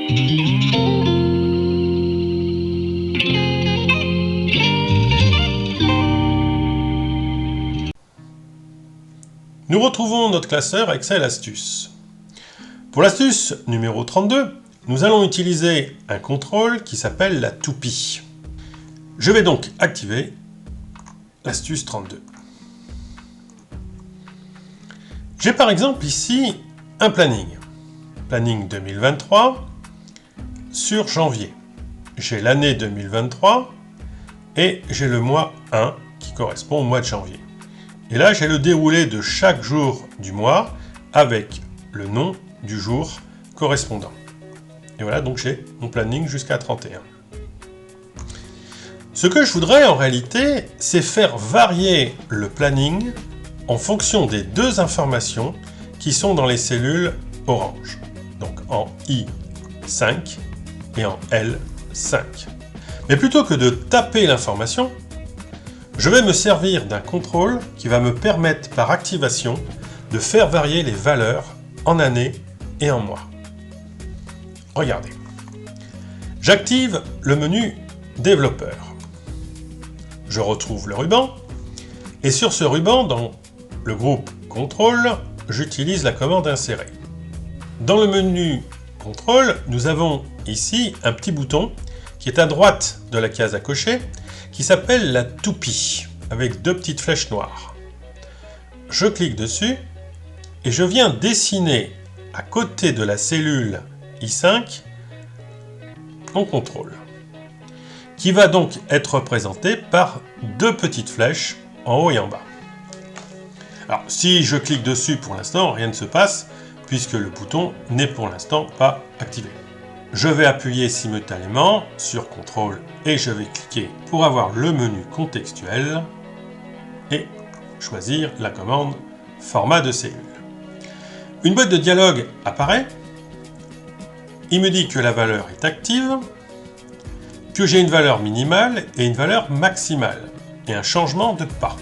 Nous retrouvons notre classeur Excel Astuces. Pour l'astuce numéro 32, nous allons utiliser un contrôle qui s'appelle la toupie. Je vais donc activer l'astuce 32. J'ai par exemple ici un planning. Planning 2023 sur janvier. J'ai l'année 2023 et j'ai le mois 1 qui correspond au mois de janvier. Et là, j'ai le déroulé de chaque jour du mois avec le nom du jour correspondant. Et voilà, donc j'ai mon planning jusqu'à 31. Ce que je voudrais en réalité, c'est faire varier le planning en fonction des deux informations qui sont dans les cellules orange. Donc en I5 et en L5. Mais plutôt que de taper l'information, je vais me servir d'un contrôle qui va me permettre par activation de faire varier les valeurs en année et en mois. Regardez. J'active le menu développeur. Je retrouve le ruban et sur ce ruban, dans le groupe contrôle, j'utilise la commande insérer. Dans le menu contrôle, nous avons ici un petit bouton qui est à droite de la case à cocher qui s'appelle la toupie, avec deux petites flèches noires. Je clique dessus et je viens dessiner à côté de la cellule I5 mon contrôle, qui va donc être représenté par deux petites flèches en haut et en bas. Alors, si je clique dessus pour l'instant, rien ne se passe, puisque le bouton n'est pour l'instant pas activé. Je vais appuyer simultanément sur CTRL et je vais cliquer pour avoir le menu contextuel et choisir la commande format de cellule. Une boîte de dialogue apparaît. Il me dit que la valeur est active, que j'ai une valeur minimale et une valeur maximale et un changement de pas.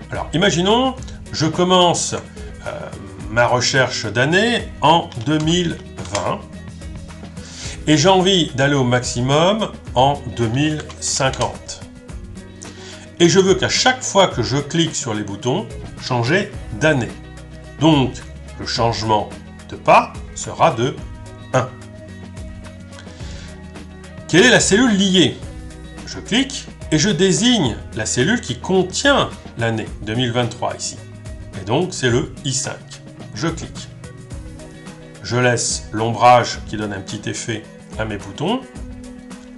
Alors imaginons, je commence ma recherche d'année en 2020. Et j'ai envie d'aller au maximum en 2050. Et je veux qu'à chaque fois que je clique sur les boutons, changer d'année. Donc, le changement de pas sera de 1. Quelle est la cellule liée? Je clique et je désigne la cellule qui contient l'année 2023 ici. Et donc, c'est le I5. Je clique. Je laisse l'ombrage qui donne un petit effet à mes boutons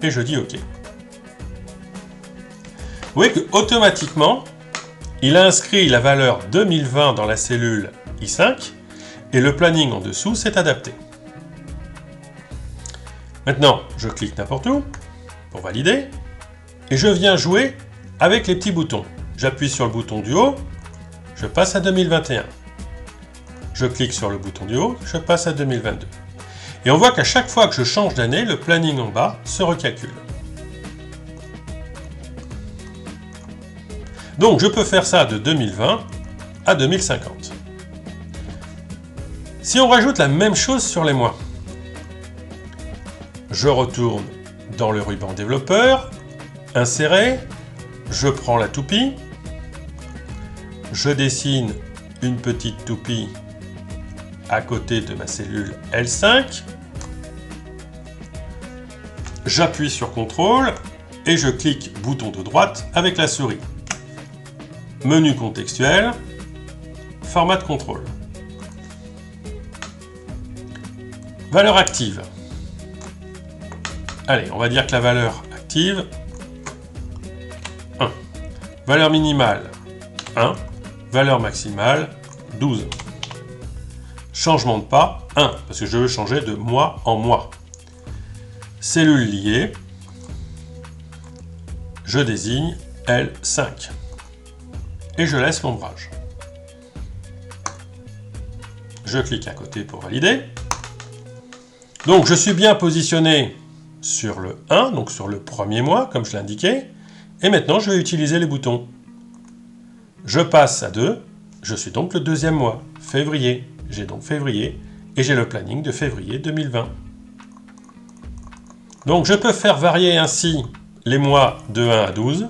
et je dis OK. Vous voyez que automatiquement, il a inscrit la valeur 2020 dans la cellule I5 et le planning en dessous s'est adapté. Maintenant, je clique n'importe où pour valider et je viens jouer avec les petits boutons. J'appuie sur le bouton du haut, je passe à 2021. Je clique sur le bouton du haut, je passe à 2022. Et on voit qu'à chaque fois que je change d'année, le planning en bas se recalcule. Donc je peux faire ça de 2020 à 2050. Si on rajoute la même chose sur les mois, je retourne dans le ruban développeur, insérer, je prends la toupie, je dessine une petite toupie à côté de ma cellule L5, j'appuie sur CTRL et je clique bouton de droite avec la souris. Menu contextuel, format de contrôle. Valeur active. Allez, on va dire que la valeur active, 1. Valeur minimale, 1. Valeur maximale, 12. Changement de pas, 1, parce que je veux changer de mois en mois. Cellule liée, je désigne L5. Et je laisse l'ombrage. Je clique à côté pour valider. Donc je suis bien positionné sur le 1, donc sur le premier mois, comme je l'indiquais. Et maintenant, je vais utiliser les boutons. Je passe à 2, je suis donc le deuxième mois, février. J'ai donc février, et j'ai le planning de février 2020. Donc je peux faire varier ainsi les mois de 1 à 12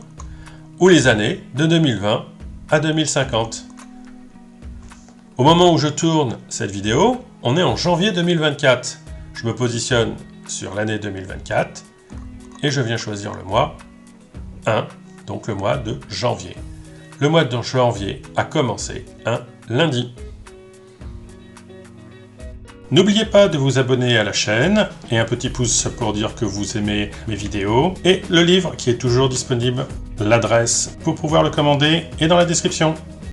ou les années de 2020 à 2050. Au moment où je tourne cette vidéo, on est en janvier 2024. Je me positionne sur l'année 2024 et je viens choisir le mois 1, donc le mois de janvier. Le mois de janvier a commencé un lundi. N'oubliez pas de vous abonner à la chaîne et un petit pouce pour dire que vous aimez mes vidéos. Et le livre qui est toujours disponible, l'adresse pour pouvoir le commander est dans la description.